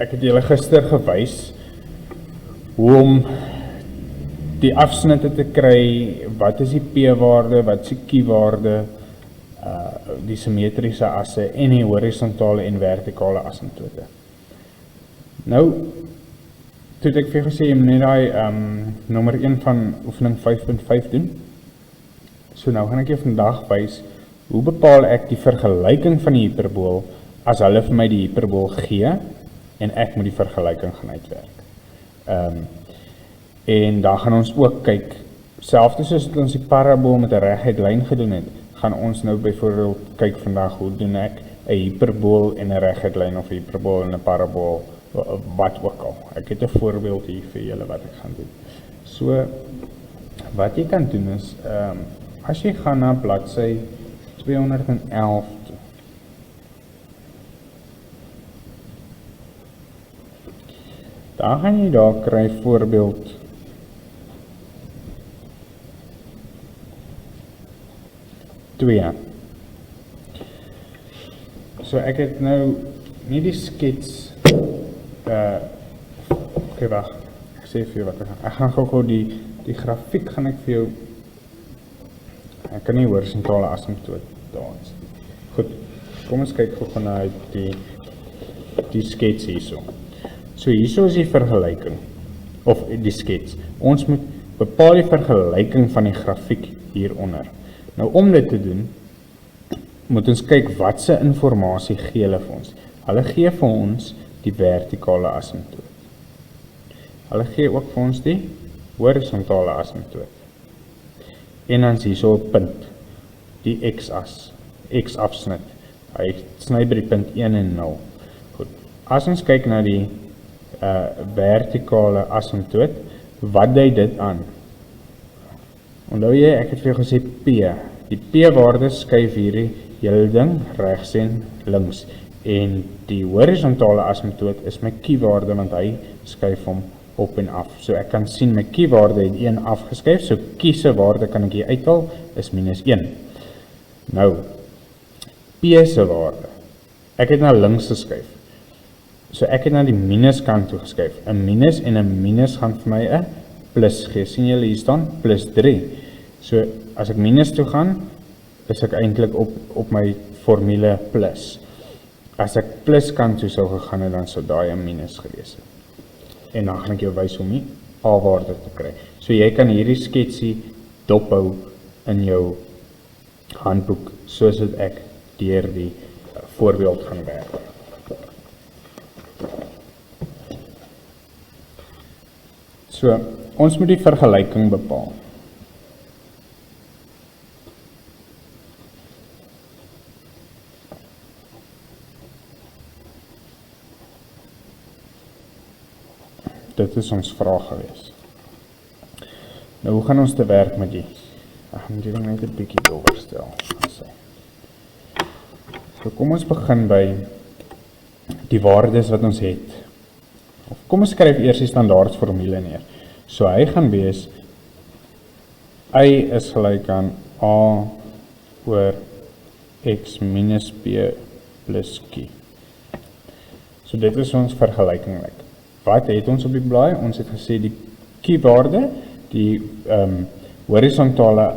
ek het julle gister gewys hoe om die afsnitte te kry, wat is die p-waarde, wat is die q-waarde, die simmetriese asse en die horisontale en vertikale asymptote. Nou, toe het ek vir gesê, jy moet net die nommer 1 van oefening 5.5 doen. So nou gaan ek jou vandag wys, hoe bepaal ek die vergelyking van die hiperbool, as hulle vir my die hiperbool gee, en ek moet die vergelyking gaan uitwerk. En daar gaan ons ook kyk, selfs soos ons die parabool met 'n reguit lyn gedoen het, gaan ons nou byvoorbeeld kyk vandag, hoe doen ek 'n hiperbool en 'n reguit lyn, of 'n hiperbool en 'n parabool, wat ook al. Ek het 'n voorbeeld hier vir julle wat ek gaan doen. So, wat jy kan doen is, as jy gaan na bladsy 211 toe, daar gaan jy daar kry voorbeeld 2. So ek het nou nie die skets, okay, wacht, ek sê vir jou wat ek gaan gou die grafiek gaan ek vir jou, ek kan nie horisontale asymptoot dans. Goed, kom ons kyk gou na die skets hierso. So hierso is die vergelyking, of die skets. Ons moet bepaal die vergelyking van die grafiek hieronder. Nou om dit te doen, moet ons kyk watse informasie gee hulle vir ons. Hulle gee vir ons die vertikale asymptoot. Hulle gee ook vir ons die horisontale asymptoot. En dan is hier so 'n punt, die x-as, x-afsnit. Hy sny by die punt 1 en 0. Goed. As ons kyk na die vertikale asymptoot, wat dui dit aan? Onthou jy, ek het vir jou gesê P. Die P-waarde skuif hierdie hele ding regs en links. En die horisontale asymptoot is my Q-waarde, want hy skuif hom op en af. So ek kan sien my Q-waarde het 1 afgeskuif, so Q se waarde kan ek hier uithaal, is minus 1. Nou, P se waarde, ek het na links geskuif. So ek het na die minus kant toe geskuif. 'n minus en 'n minus gaan vir my 'n plus gee. Sien julle hier staan? Plus 3. So as ek minus toe gaan, is ek eintlik op my formule plus. As ek plus kant toe sou gegaan het, dan sou daai 'n minus gewees het. En dan gaan ek jou wys om die A-waarde te kry. So jy kan hierdie sketsie dophou in jou handboek, soos dit ek deur die voorbeeld gaan werk. So, ons moet die vergelyking bepaal. Dit is ons vraag gewees. Nou, hoe gaan ons te werk met die? Ek moet dit net 'n bietjie doorstel. So, kom ons begin by die waardes wat ons het. Of kom ons skryf eers die standaard formule neer. So, hy gaan wees, y is gelyk aan a oor x minus p plus q. So, dit is ons vergelyking. Wat het ons op die blaai? Ons het gesê die q-waarde, die horisontale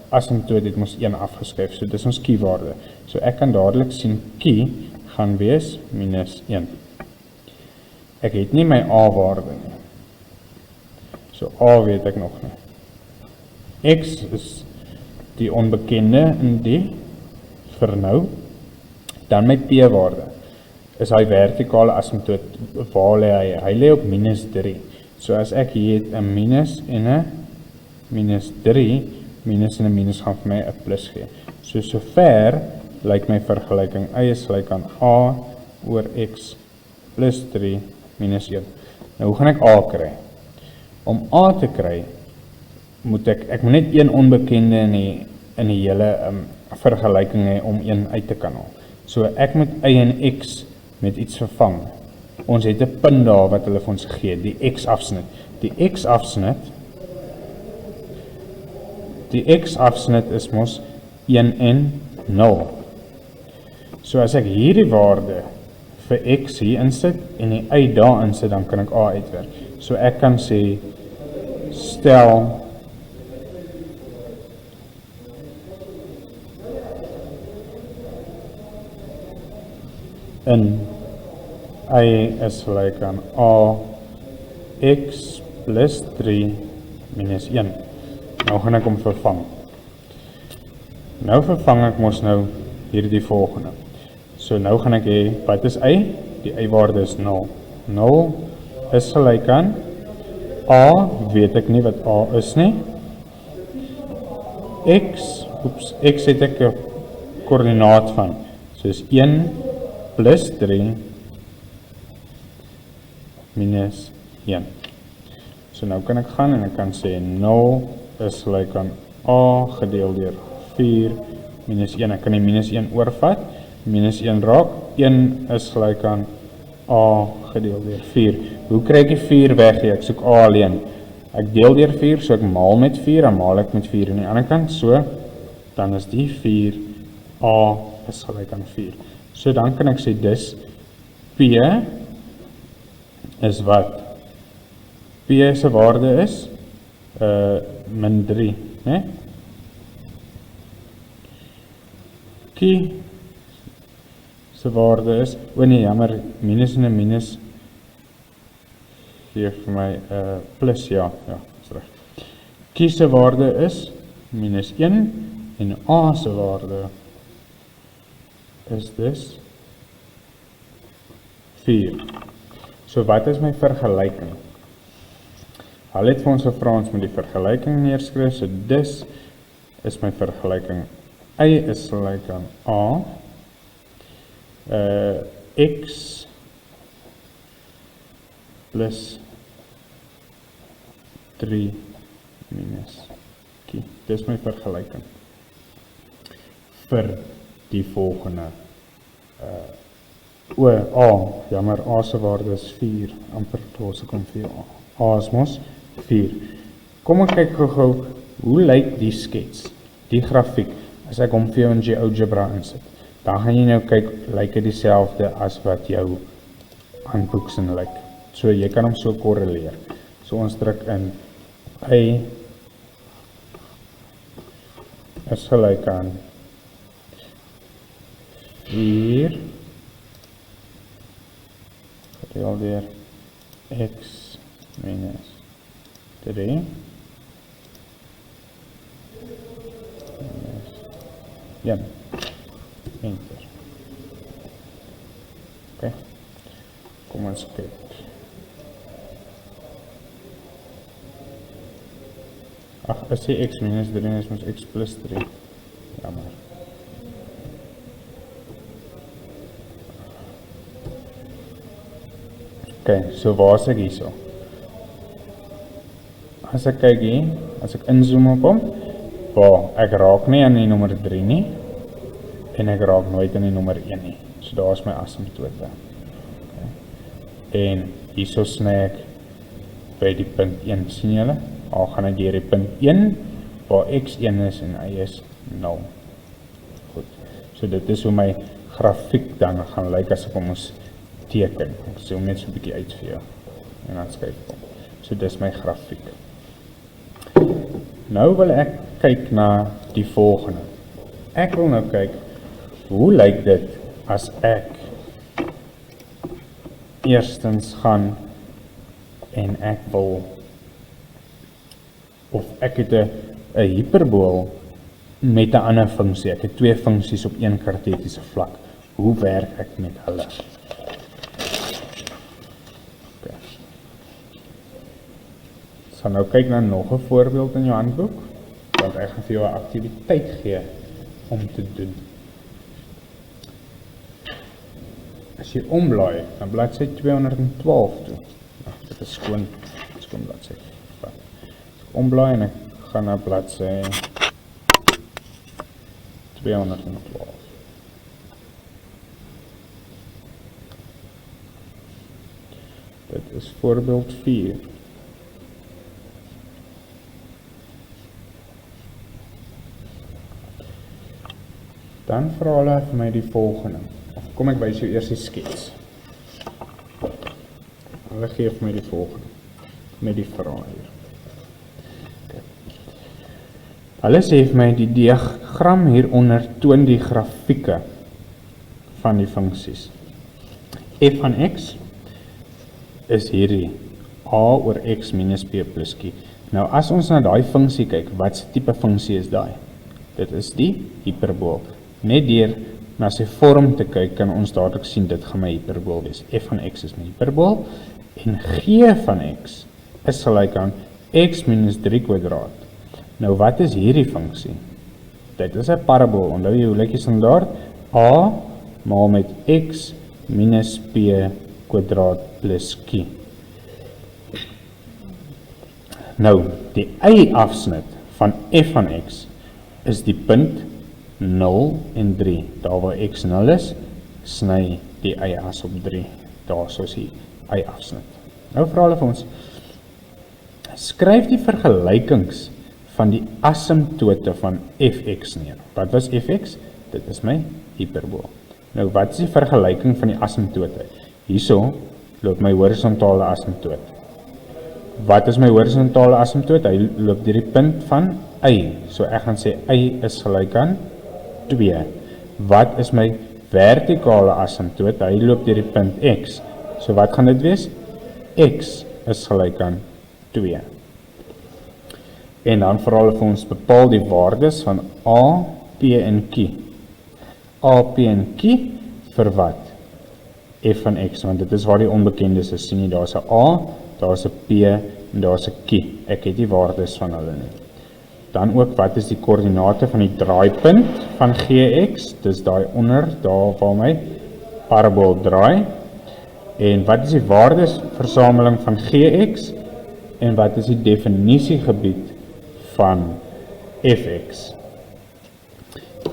asymptoot het ons 1 afgeskryf, so dis ons q-waarde. So ek kan dadelik sien q gaan wees minus 1. Ek het nie my a-waarde nie. So a weet ek nog nie. X is die onbekende in die vir nou. Dan my p-waarde is hy vertikale asymptoot, waar lê hy? Hy lê op minus 3. So as ek hier het 'n minus en 'n minus 3, minus en 'n minus gaan vir my 'n plus gee. So sover lyk my vergelyking y is gelyk aan a oor x plus 3 minus 1. Nou hoe gaan ek a kry? Om a te kry, moet ek moet net een onbekende in die hele vergelyking hê om een uit te kan haal. So ek moet y en x met iets vervang. Ons het 'n punt daar wat hulle vir ons gee, die x-afsnit. Die x-afsnit is mos 1 en 0. So as ek hierdie waarde vir x hier insit en die y daar insit, dan kan ek a uitwerk. So ek kan sê, stel in y is gelyk aan a x plus 3 minus 1. Nou gaan ek hom vervang. Nou vervang ek mos nou hierdie volgende. So nou gaan ek hê, wat is y? Die y-waarde is 0. 0 is gelyk aan a, weet ek nie wat a is nie. X het ek 'n koördinaat van. So is 1 plus 3 minus 1. So nou kan ek gaan en ek kan sê 0 is gelyk aan a gedeel deur 4 minus 1. Ek kan die minus 1 oorvat, minus 1 raak, 1 is gelyk aan a gedeel deur 4. Hoe kry ek die 4 weg hier? Ek soek a alleen. Ek deel deur 4, so ek maal met 4, dan maal ek met 4 aan die ander kant, so, dan is die 4, a is gelyk aan 4. So dan kan ek sê, dis P is wat? P se waarde is min 3, né? Q se waarde is, nee, jammer, minus en 'n minus gee vir my plus, ja, is reg. Q se waarde is minus 1 en A se waarde is dus 4. So wat is my vergelyking? Hulle het vir ons gevra ons moet die vergelyking neerskryf, so dis is my vergelyking. Y is gelyk aan A, X plus 3 minus Q. Dis my vergelyking vir die volgende A, jammer, A se waarde is 4, amper los ek hom vir A is mos 4. Kom ek kyk gou, hoe lyk die skets, die grafiek, as ek hom vir jou in GeoGebra insit. Dan gaan jy nou kyk, lyk dit dieselfde as wat jou handboeksin lyk. So jy kan hom so korreleer. So ons druk in Y is gelyk aan 4 gedeel deur X minus 3 minus 1. Enter. Okay. Kom ons kyk. As jy X minus 3 is ons X plus 3. Jammer. Okay, so waar is ek hierso? As ek kyk hier, as ek inzoom op hom, ek raak nie aan die nommer 3 nie, en ek raak nooit aan die nommer 1 nie. So daar is my asymptote. Okay. En hierso sny ek by die punt 1, sien julle? Al gaan ek deur die punt 1, waar X 1 is en Y is 0. Goed, so dit is hoe my grafiek dan gaan lyk as ek hom moes teken. Ek sê hom net so 'n bietjie uit vir jou, en dan skryf ek hom. So dis my grafiek. Nou wil ek kyk na die volgende. Ek wil nou kyk, hoe lyk dit as ek eerstens gaan en ek wil, of ek het 'n hiperbool met 'n ander funksie. Ek het twee funksies op een kartesiese vlak. Hoe werk ek met hulle? Okay. Ek gaan nou kyk na nog 'n voorbeeld in jou handboek, want ek gaan vir jou 'n aktiwiteit gee om te doen. As jy omblaai, dan bladsy 212 toe. Dit is skoon bladsy. Omblaai en ek gaan na bladsy 212. Dit is voorbeeld 4. Dan vra hulle vir my die volgende. Kom ek wys jou eers die skets. Hulle gee vir my die volgende, met die vraag hier. Okay. Hulle sê vir my, die diagram hieronder toon die grafieke van die funksies. F van x is hierdie a oor x minus b plus q. Nou as ons na daai funksie kyk, wat se tipe funksie is daai? Dit is die hiperbool. Net deur na sy vorm te kyk, kan ons dadelik sien, dit gaan my hiperbool wees. F van x is my hiperbool, en g van x is gelyk aan x minus 3 kwadraat. Nou wat is hierdie funksie? Dit is 'n parabool, onthou jy hoe lyk die standaard? A maal met x minus p kwadraat plus q. Nou, die y-afsnit van f van x is die punt 0 en 3. Daar waar x 0 is, sny die y-as op 3. Daar soos die y-afsnit. Nou vra hulle vir ons, skryf die vergelykings van die asymptote van fx neer. Wat was fx? Dit is my hiperbool. Nou, wat is die vergelyking van die asymptote? Hierso loop my horisontale asymptoot. Wat is my horisontale asymptoot? Hy loop deur die punt van y. So ek gaan sê y is gelyk aan 2. Wat is my vertikale asymptoot? Hy loop deur die punt x. So wat gaan dit wees? X is gelyk aan 2. En dan vra hulle vir ons bepaal die waardes van a, p en q. A, p en q vir wat? F van x, want dit is waar die onbekendes is. Sien jy, daar is 'n a, daar is 'n p en daar is 'n q. Ek het die waardes van hulle nie. Dan ook, wat is die koördinate van die draaipunt van gx? Dis daai onder, daar waar my parabool draai. En wat is die waardesversameling van gx? En wat is die definisiegebied van fx?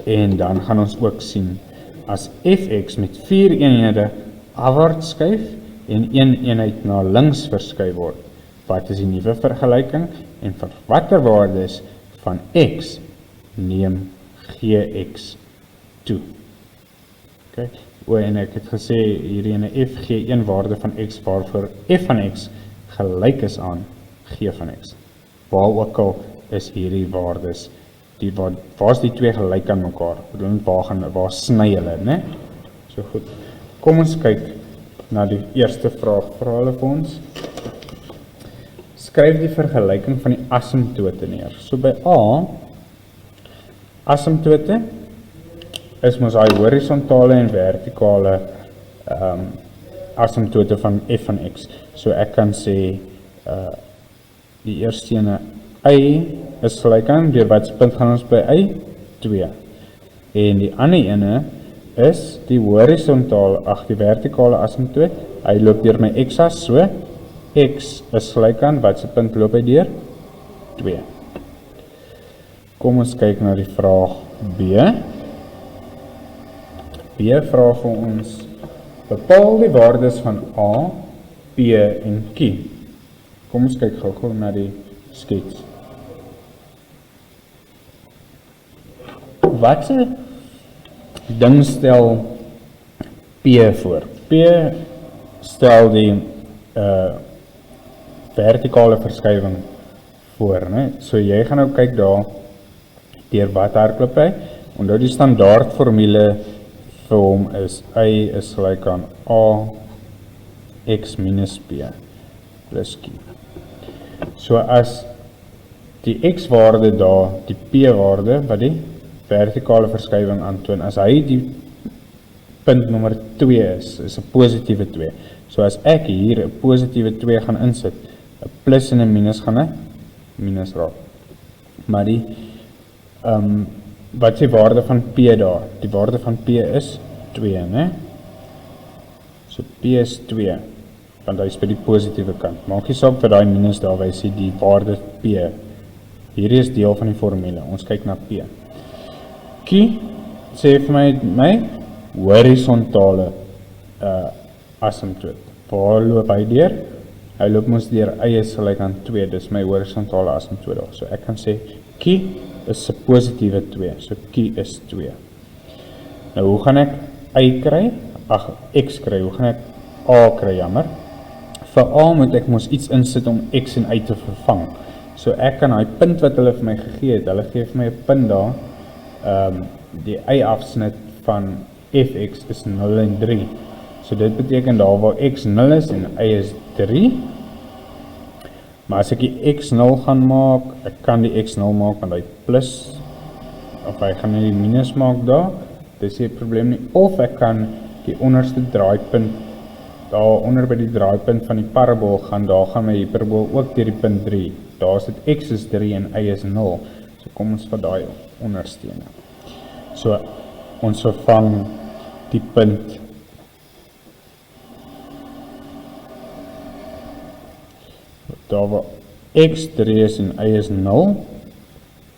En dan gaan ons ook sien, as fx met 4 eenhede afwaarts skuif en 1 eenheid na links verskuif word, wat is die nuwe vergelyking en vir watter waardes van x neem gx toe? Okay. En ek het gesê hierdie ene f gee een waarde van x waarvoor f van x gelyk is aan g van x. Waar ook al is hierdie waardes, waar is die twee gelyk aan mekaar? Waar sny hulle, né? So goed. Kom ons kyk na die eerste vraag. Vra hulle vir ons. Skryf die vergelyking van die asymptote neer. So by A, asymptote is mos daai horisontale en vertikale asymptote van f van x. So ek kan sê die eerste ene y is gelyk aan, deur wat punt gaan ons by y? 2. En die ander ene is die horisontale, die vertikale asymptoot. Hy loop deur my x-as, so x is gelyk aan, wat se punt loop hy deur? 2. Kom ons kyk na die vraag B. B vra vir ons, bepaal die waardes van A, P en Q. Kom ons kyk gou na die skets. Wat se ding stel P voor? P stel die vertikale verskywing voor, né? So jy gaan nou kyk daar, deur wat hardloop hy? Onthou die standaard formule vir hom is y is gelyk aan a x minus p plus q. So as die x-waarde daar, die p-waarde, wat die vertikale verskywing aantoon, as hy die punt nommer 2 is 'n positiewe 2. So as ek hier 'n positiewe 2 gaan insit, 'n plus en 'n minus gaan 'n minus raak. Maar die wat is die waarde van p daar? Die waarde van p is 2, né? So p is 2, want hy is by die positiewe kant. Maak nie saak vir daai minus daar, wys jy die waarde p. Hierdie is deel van die formule. Ons kyk na p. Q sê vir my horisontale asymptoot. Waar loop hy deur? Hy loop mos deur y is gelyk aan 2, dis my horisontale asymptoot daar. So ek kan sê Q is 'n positiewe 2, so Q is 2. Nou hoe gaan ek y kry? X kry, hoe gaan ek A kry, jammer? vir A moet ek mos iets insit om x en y te vervang. So ek kan die punt wat hulle vir my gegee het, hulle gee vir my 'n punt daar, die y-afsnit van fx is 0 en 3. So dit beteken daar waar x 0 is en y is 3. Maar as ek die x 0 gaan maak, ek kan die x 0 maak met die plus, of ek gaan die minus maak daar, dis nie 'n probleem nie. Of ek kan die onderste draaipunt, daar onder by die draaipunt van die parabool gaan, daar gaan my hiperbool ook deur die punt 3. Daar is dit x is 3 en y is 0. So kom ons vat daai onderstene. So ons vervang die punt daar waar x 3 is en y is 0.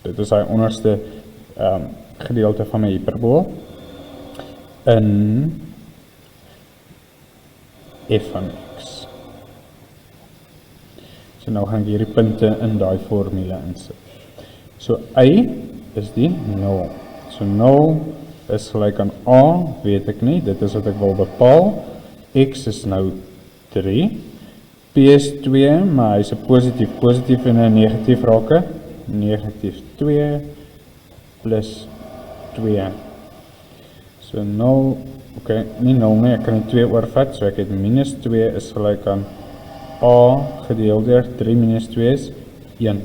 Dit is die onderste gedeelte van my hiperbool in f van x. So nou gaan ek hierdie punte in daai formule insit. So y is die 0. So 0 is gelyk aan a, weet ek nie, dit is wat ek wil bepaal. X is nou 3. P is 2, maar hy is 'n positief en 'n negatief raak. Negatief 2 plus 2. So 0, okay, nie 0 nie, ek kan die 2 oorvat, so ek het minus 2 is gelyk aan a gedeel deur 3 minus 2 is 1.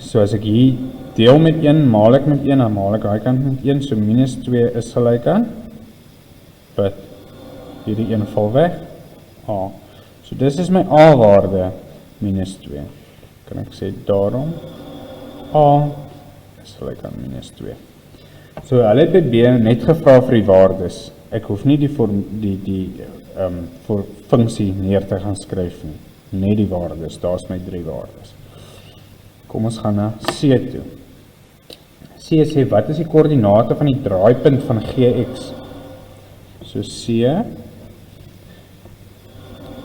So as ek hier deel met 1, maal ek met 1, dan maal ek daai kant met 1, so minus 2 is gelyk aan, but hierdie 1 val weg, a. So dis is my a waarde, minus 2. Kan ek sê daarom, a is gelyk aan minus 2. So hulle het by B net gevra vir die waardes. Ek hoef nie die funksie neer te gaan skryf nie. Net die waardes, daar is my 3 waardes. Kom ons gaan na C toe. C sê, wat is die koördinate van die draaipunt van GX? So C.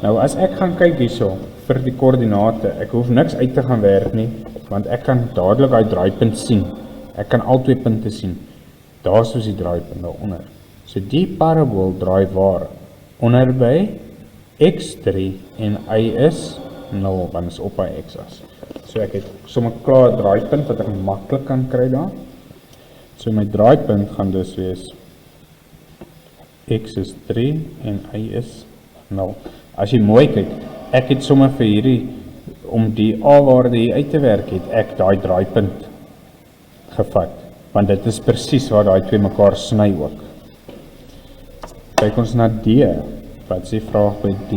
Nou as ek gaan kyk hierso vir die koördinate, ek hoef niks uit te gaan werk nie, want ek kan dadelik daai draaipunt sien. Ek kan al 2 punte sien. Daar is die draaipunt daaronder. So die parabool draai waar? Onder by x3 en y is 0, want is op by x-as. So ek het sommer klaar 'n draaipunt wat ek maklik kan kry daar. So my draaipunt gaan dus wees x is 3 en y is 0. As jy mooi kyk, ek het sommer vir hierdie, om die a-waarde hier uit te werk, het ek daai draaipunt gevat, want dit is presies waar daai twee mekaar sny ook. Kyk ons na D. Wat is die vraag by D?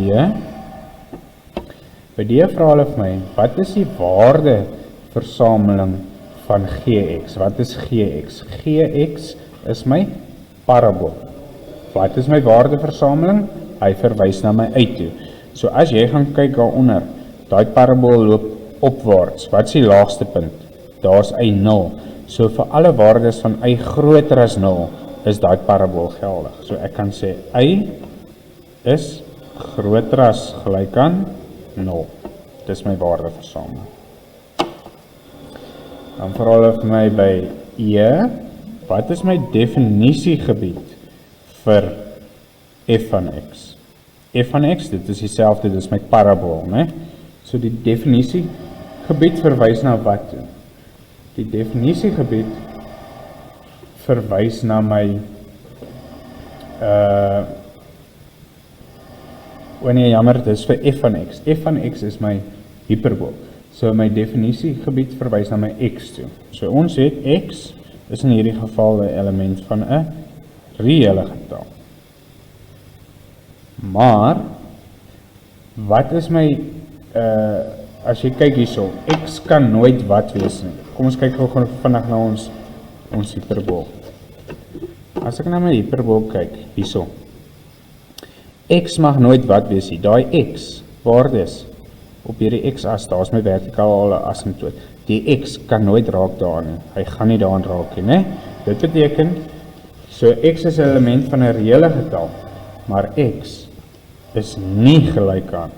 By D vra hulle vir my, wat is die waardeversameling van Gx? Wat is Gx? Gx is my parabool. Wat is my waardeversameling? Hy verwys na my uit toe. So as jy gaan kyk daaronder, daai parabool loop opwaarts. Wat is die laagste punt? Daar is y 0. So vir alle waardes van y groter as 0, is daai parabool geldig. So ek kan sê y is groter as gelyk aan 0. Dis my waardeversameling. Dan vra hulle vir my by E, wat is my definisiegebied vir f van x? F van x, dit is dieselfde, dit is my parabool, né? So die definisiegebied verwys na wat toe? Die definisiegebied verwys na my wanneer jammer, dit is vir f van x. F van x is my hiperbool. So my definisiegebied verwys na my x toe. So ons het x is in hierdie geval 'n element van 'n reële getal. Maar wat is my as jy kyk hierso, x kan nooit wat wees nie. Kom ons kyk gou vinnig na ons hiperbool. As ek na my hiperbool kyk hierso, x mag nooit wat wees nie. Daai x waardes op hierdie x-as, daar is my vertikale asymptoot. Die x kan nooit raak daaraan nie. Hy gaan nie daaraan raak nie, né? Dit beteken, so x is 'n element van 'n reële getal, maar x is nie gelyk aan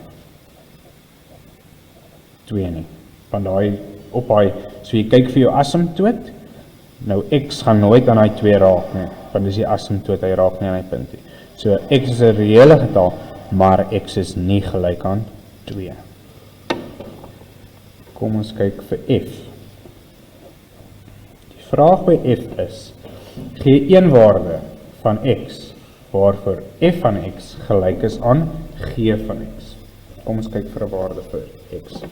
2 nie. Want daai op daai, so jy kyk vir jou asymptoot, nou x gaan nooit aan daai 2 raak nie, want dis die asymptoot, hy raak nie aan die punt nie. So x is 'n reële getal, maar x is nie gelyk aan 2. Kom ons kyk vir f. Die vraag by f is, gee een waarde van x, waarvoor f van x gelyk is aan g van x. Kom ons kyk vir 'n waarde vir x.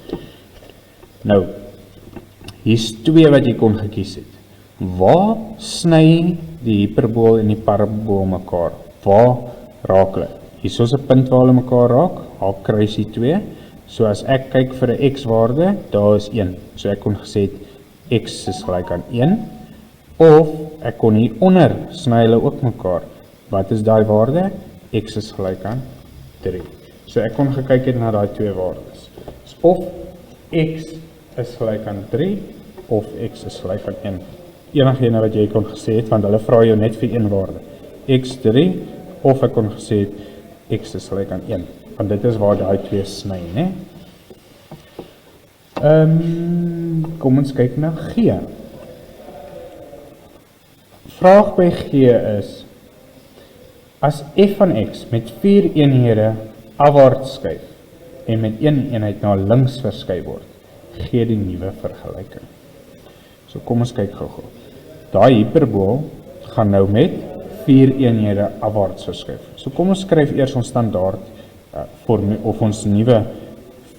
Nou, hier's 2 wat jy kon gekies het. Waar sny die hiperbool en die parabool mekaar? Waar raak hulle? Hier is 'n punt waar hulle mekaar raak, haar kruis die 2. So as ek kyk vir 'n x-waarde, daar is 1. So ek kon gesê het, x is gelyk aan 1. Of ek kon hieronder sny hulle ook mekaar. Wat is daai waarde? X is gelyk aan 3. So ek kon gekyk het na daai 2 waardes. So of x is gelyk aan 3, of x is gelyk aan 1. Enigene wat jy kon gesê het, want hulle vra jou net vir een waarde. x3, of ek kon gesê het, x is gelyk aan 1. Want dit is waar daai 2 sny, né? Kom ons kyk na G. Vraag by G is, as f van x met 4 eenhede afwaarts skuif en met 1 eenheid na links verskuif word, gee die nuwe vergelyking. So kom ons kyk gou-gou. Daai hiperbool gaan nou met 4 eenhede afwaarts verskuif. So kom ons skryf eers ons standaard of ons nuwe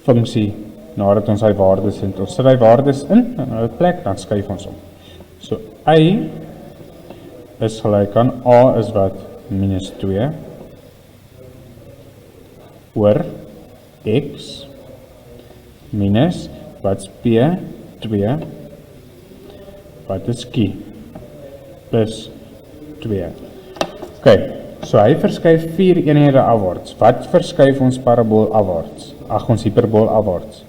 funksie nadat ons hy waardes het. Ons sit hy waardes in hulle plek, dan skuif ons om. So y is gelyk aan a is wat minus 2 oor x minus wat is p 2 wat is q plus 2. Ok, so hy verskuif 4 eenhede afwaarts. Wat verskuif ons parabool afwaarts? Ag, ons hiperbool afwaarts.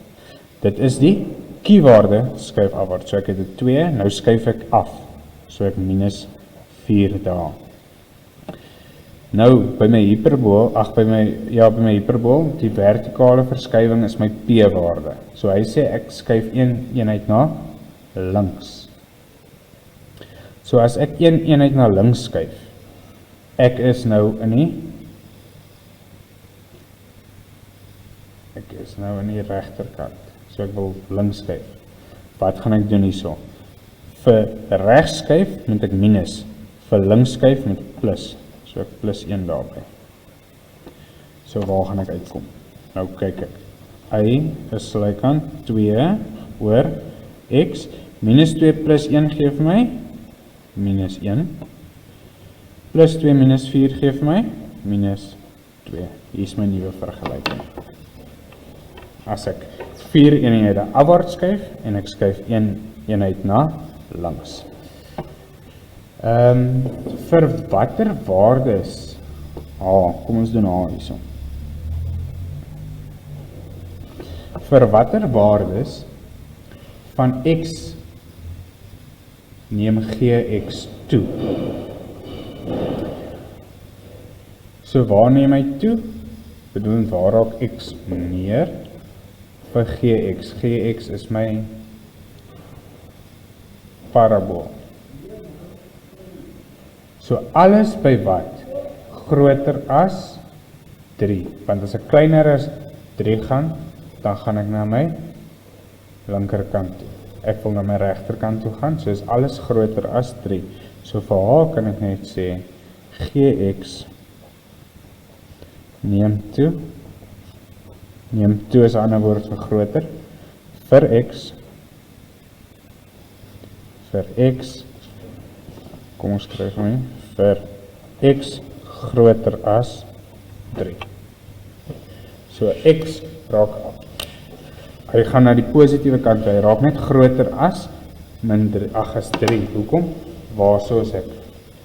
Dit is die q-waarde skuif afwaarts. So ek het dit 2, nou skuif ek af. So ek minus 4 daar. Nou, by my hiperbool, by my hiperbool, die vertikale verskywing is my p-waarde. So hy sê ek skuif een eenheid na links. So as ek een eenheid na links skuif, ek is nou in die regterkant. So ek wil links skuif. Wat gaan ek doen hierso? Vir regs skuif moet ek minus, vir links skuif moet ek plus. So ek plus 1 daarby. So waar gaan ek uitkom? Nou kyk ek. Y is gelyk aan 2 oor x. Minus 2 plus 1 gee vir my minus 1. Plus 2 minus 4 gee vir my minus 2. Hier is my nuwe vergelyking. As ek 4 eenhede afwaarts skuif en ek skuif 1 eenheid na links. Vir watter waardes? Kom ons doen hierso. Vir watter waardes van x neem gx toe? So waar neem hy toe? Bedoel waar raak x meer? Vir gx. Gx is my parabool. So alles by wat? Groter as 3. Want as ek kleiner as 3 gaan, dan gaan ek na my linkerkant toe. Ek wil na my regterkant toe gaan, so is alles groter as 3. So vir haar kan ek net sê, gx neem toe. Neem toe is 'n ander woord vir groter. Vir x, kom ons skryf hom vir x groter as 3. So x raak, hy gaan na die positiewe kant, hy raak net groter as min 3, as 3. Hoekom? Waarso is ek?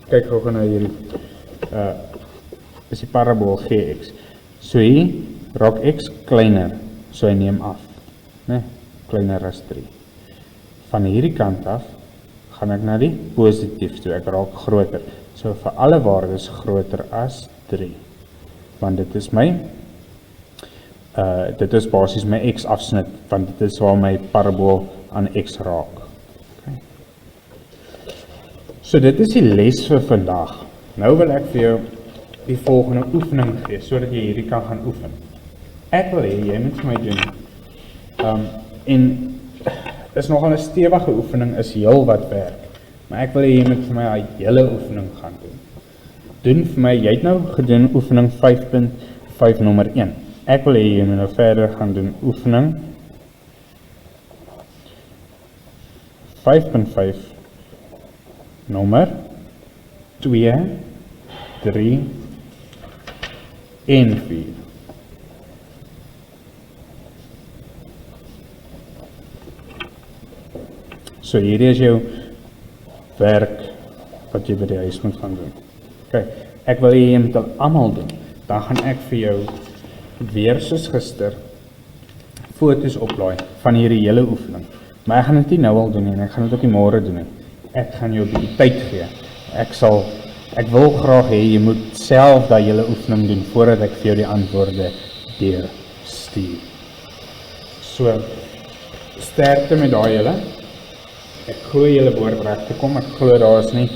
Kyk gou na hierdie, is die parabool gx. So hier raak x kleiner, so hy neem af, né? Kleiner as 3. Van hierdie kant af, gaan ek na die positief toe, ek raak groter. So vir alle waardes groter as 3. Want dit is my, dit is basies my x afsnit, want dit is waar my parabool aan x raak. Okay. So dit is die les vir vandag. Nou wil ek vir jou die volgende oefening gee, sodat jy hierdie kan gaan oefen. Ek wil hê, jy moet vir my doen. En is nogal 'n stewige oefening, is heel wat werk. Maar ek wil hê, jy moet vir my 'n hele oefening gaan doen. Doen vir my, jy het nou gedoen oefening 5.5 nommer 1. Ek wil hê, jy moet nou verder gaan doen oefening 5.5 nommer 2, 3 en 4. So hierdie is jou werk wat jy by die huis moet gaan doen. Ok, ek wil jy moet dit almal doen. Dan gaan ek vir jou weer soos gister foto's oplaai van hierdie hele oefening. Maar ek gaan dit nie nou al doen nie, en ek gaan dit ook nie môre doen nie. Ek gaan jou 'n bietjie tyd gee. Ek wil graag hê jy moet self daai hele oefening doen voordat ek vir jou die antwoorde deurstuur. So, sterkte met daai hele. Ek glo julle behoort reg te kom. Ek glo daar is nie